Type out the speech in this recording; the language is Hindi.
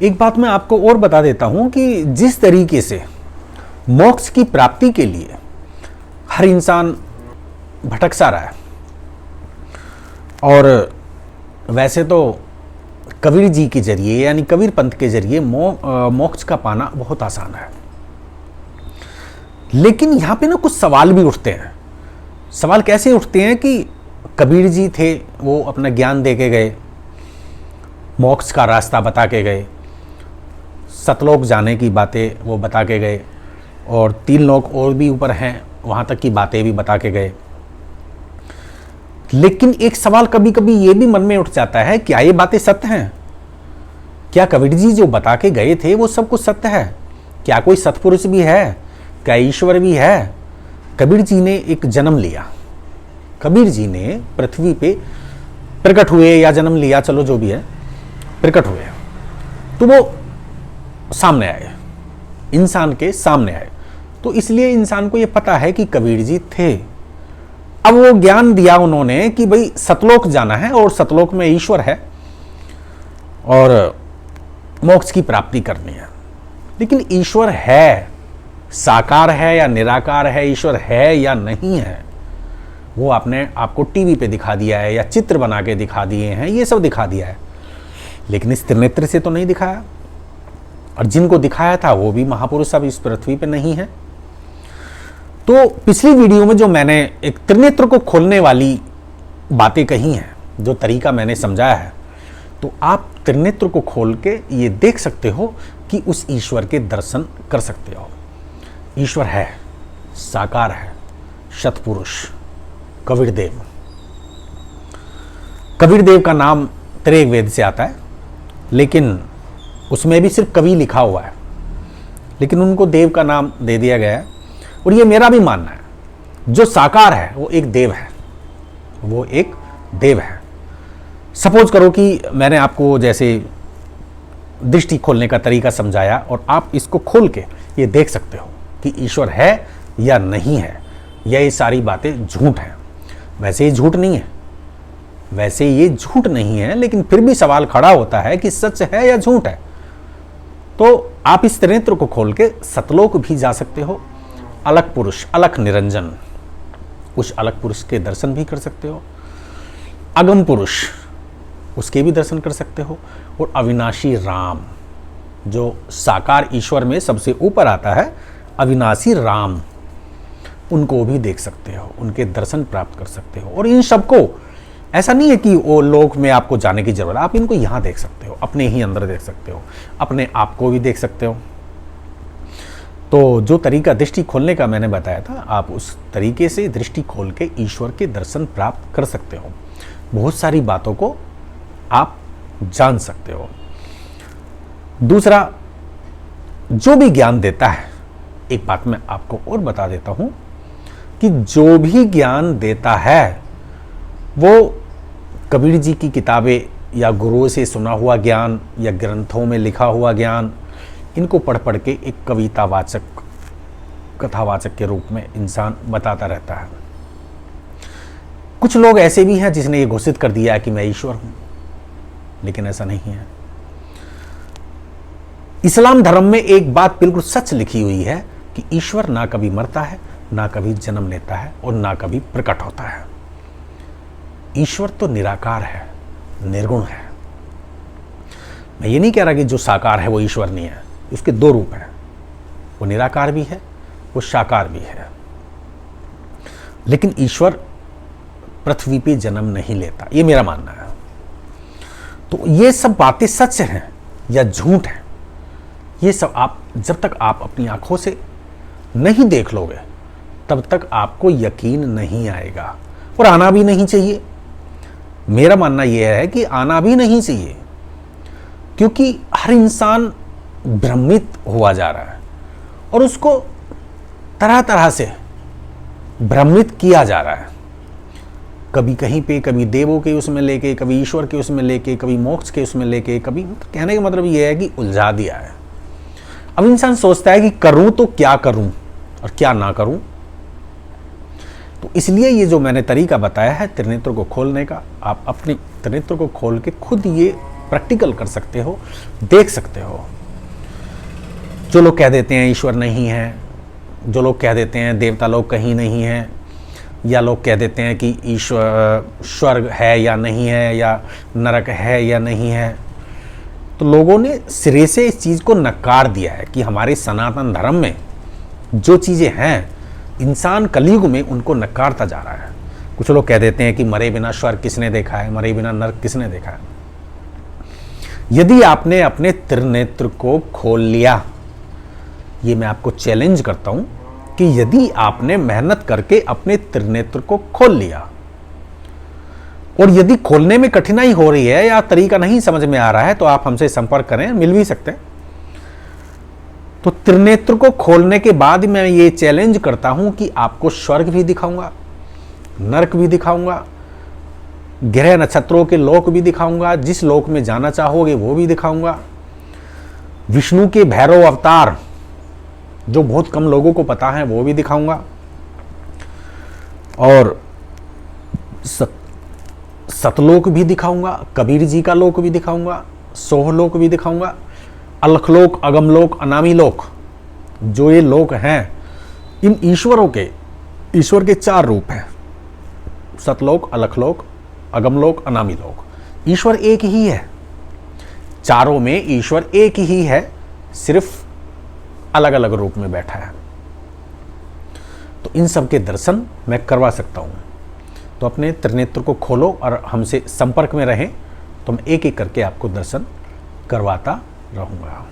एक बात मैं आपको और बता देता हूं कि जिस तरीके से मोक्ष की प्राप्ति के लिए हर इंसान भटक सा रहा है, और वैसे तो कबीर जी के जरिए यानी कबीर पंथ के जरिए मोक्ष का पाना बहुत आसान है, लेकिन यहां पे ना कुछ सवाल भी उठते हैं। सवाल कैसे उठते हैं कि कबीर जी थे, वो अपना ज्ञान दे के गए, मोक्ष का रास्ता बता के गए, सतलोक जाने की बातें वो बता के गए, और 3 लोक और भी ऊपर हैं वहाँ तक की बातें भी बता के गए। लेकिन एक सवाल कभी कभी ये भी मन में उठ जाता है, क्या ये बातें सत्य हैं? क्या कबीर जी जो बता के गए थे वो सब कुछ सत्य है? क्या कोई सत्पुरुष भी है? क्या ईश्वर भी है? कबीर जी ने एक जन्म लिया, कबीर जी ने पृथ्वी पे प्रकट हुए या जन्म लिया, चलो जो भी है, प्रकट हुए, तो वो सामने आए, इंसान के सामने आए, तो इसलिए इंसान को ये पता है कि कबीर जी थे। अब वो ज्ञान दिया उन्होंने कि भाई सतलोक जाना है और सतलोक में ईश्वर है और मोक्ष की प्राप्ति करनी है। लेकिन ईश्वर है, साकार है या निराकार है, ईश्वर है या नहीं है, वो आपने आपको टीवी पे दिखा दिया है या चित्र बना के दिखा दिए हैं, ये सब दिखा दिया है, लेकिन इस त्रिनेत्र से तो नहीं दिखाया। और जिनको दिखाया था वो भी महापुरुष अब इस पृथ्वी पे नहीं है। तो पिछली वीडियो में जो मैंने एक त्रिनेत्र को खोलने वाली बातें कही हैं, जो तरीका मैंने समझाया है, तो आप त्रिनेत्र को खोल के ये देख सकते हो कि उस ईश्वर के दर्शन कर सकते हो। ईश्वर है, साकार है, सतपुरुष कबीर देव। कबीर देव का नाम त्रिवेद वेद से आता है, लेकिन उसमें भी सिर्फ कवि लिखा हुआ है, लेकिन उनको देव का नाम दे दिया गया है। और ये मेरा भी मानना है, जो साकार है वो एक देव है, वो एक देव है। सपोज करो कि मैंने आपको जैसे दृष्टि खोलने का तरीका समझाया और आप इसको खोल के ये देख सकते हो कि ईश्वर है या नहीं है, या ये सारी बातें झूठ हैं। वैसे ये झूठ नहीं है, वैसे ये झूठ नहीं है, लेकिन फिर भी सवाल खड़ा होता है कि सच है या झूठ है। तो आप इस त्रिनेत्र को खोल के सतलोक भी जा सकते हो, अलख पुरुष, अलख निरंजन, उस अलख पुरुष के दर्शन भी कर सकते हो, अगम पुरुष उसके भी दर्शन कर सकते हो, और अविनाशी राम, जो साकार ईश्वर में सबसे ऊपर आता है, अविनाशी राम, उनको भी देख सकते हो, उनके दर्शन प्राप्त कर सकते हो। और इन सबको ऐसा नहीं है कि वो लोक में आपको जाने की जरूरत है, आप इनको यहाँ देख सकते हो, अपने ही अंदर देख सकते हो, अपने आप को भी देख सकते हो। तो जो तरीका दृष्टि खोलने का मैंने बताया था, आप उस तरीके से दृष्टि खोल के ईश्वर के दर्शन प्राप्त कर सकते हो, बहुत सारी बातों को आप जान सकते हो। दूसरा, जो भी ज्ञान देता है, एक बात मैं आपको और बता देता हूं कि जो भी ज्ञान देता है वो कबीर जी की किताबें या गुरुओं से सुना हुआ ज्ञान या ग्रंथों में लिखा हुआ ज्ञान, इनको पढ़ पढ़ के एक कवितावाचक, कथावाचक के रूप में इंसान बताता रहता है। कुछ लोग ऐसे भी हैं जिसने ये घोषित कर दिया है कि मैं ईश्वर हूं, लेकिन ऐसा नहीं है। इस्लाम धर्म में एक बात बिल्कुल सच लिखी हुई है कि ईश्वर ना कभी मरता है, ना कभी जन्म लेता है, और ना कभी प्रकट होता है। ईश्वर तो निराकार है, निर्गुण है। मैं ये नहीं कह रहा कि जो साकार है वो ईश्वर नहीं है, उसके 2 रूप हैं, वो निराकार भी है, वो साकार भी है। लेकिन ईश्वर पृथ्वी पे जन्म नहीं लेता, ये मेरा मानना है। तो ये सब बातें सच हैं या झूठ हैं, ये सब आप जब तक आप अपनी आंखों से नहीं देख लोगे तब तक आपको यकीन नहीं आएगा, और आना भी नहीं चाहिए। मेरा मानना यह है कि आना भी नहीं चाहिए, क्योंकि हर इंसान भ्रमित हुआ जा रहा है और उसको तरह तरह से भ्रमित किया जा रहा है। कभी कहीं पे, कभी देवों के उसमें लेके, कभी ईश्वर के उसमें लेके, कभी मोक्ष के उसमें लेके, कभी, कहने का मतलब यह है कि उलझा दिया है। अब इंसान सोचता है कि करूं तो क्या करूं और क्या ना करूं। तो इसलिए ये जो मैंने तरीका बताया है त्रिनेत्र को खोलने का, आप अपने त्रिनेत्र को खोल के खुद ये प्रैक्टिकल कर सकते हो, देख सकते हो। जो लोग कह देते हैं ईश्वर नहीं है, जो लोग कह देते हैं देवता लोग कहीं नहीं हैं, या लोग कह देते हैं कि ईश्वर स्वर्ग है या नहीं है, या नरक है या नहीं है, तो लोगों ने सिरे से इस चीज़ को नकार दिया है कि हमारे सनातन धर्म में जो चीज़ें हैं, इंसान कलयुग में उनको नकारता जा रहा है। कुछ लोग कह देते हैं कि मरे बिना स्वर्ग किसने देखा है, मरे बिना नरक किसने देखा है। यदि आपने अपने त्रिनेत्र को खोल लिया, ये मैं आपको चैलेंज करता हूं कि यदि आपने मेहनत करके अपने त्रिनेत्र को खोल लिया, और यदि खोलने में कठिनाई हो रही है या तरीका नहीं समझ में आ रहा है, तो आप हमसे संपर्क करें, मिल भी सकते हैं। तो त्रिनेत्र को खोलने के बाद मैं ये चैलेंज करता हूं कि आपको स्वर्ग भी दिखाऊंगा, नरक भी दिखाऊंगा, ग्रह नक्षत्रों के लोक भी दिखाऊंगा, जिस लोक में जाना चाहोगे वो भी दिखाऊंगा, विष्णु के भैरव अवतार जो बहुत कम लोगों को पता है वो भी दिखाऊंगा, और सतलोक भी दिखाऊंगा, कबीर जी का लोक भी दिखाऊंगा, सोहलोक भी दिखाऊंगा, अलखलोक, अगमलोक, अनामी लोक, जो ये लोक हैं, इन ईश्वरों के, ईश्वर के 4 रूप हैं, सतलोक, अलखलोक, अगमलोक, अनामी लोक। ईश्वर एक ही है, चारों में ईश्वर एक ही है, सिर्फ अलग अलग रूप में बैठा है। तो इन सब के दर्शन मैं करवा सकता हूं। तो अपने त्रिनेत्र को खोलो और हमसे संपर्क में रहें, तो मैं एक एक करके आपको दर्शन करवाता रहूंगा।